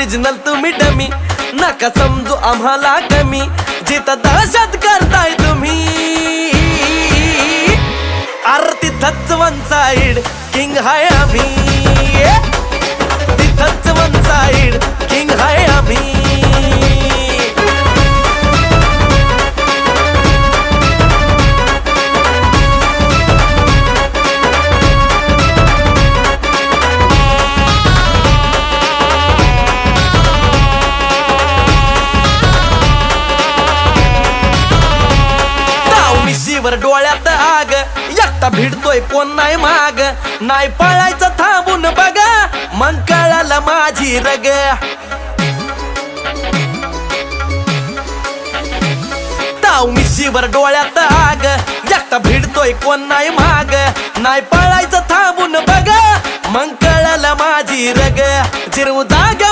Original तुम्ही dummy, नका समजू आम्हाला कमी, जिथं दहशत करताय तुम्ही अरे तिथंच वन साइड किंग हाय आम्ही, तिथंच वन साइड किंग हाय आम्ही. वर डोळ्यात आग, एकटा भिडतोय कोण नाही माग, नाही पळायचं थांबून बघा मग कळालं माझी रग. ताव मिशीवर डोळ्यात आग, एकटा भिडतोय कोण नाही माग, नाही पळायचं थांबून बघा मग कळालं माझी रग. जिरवू जाग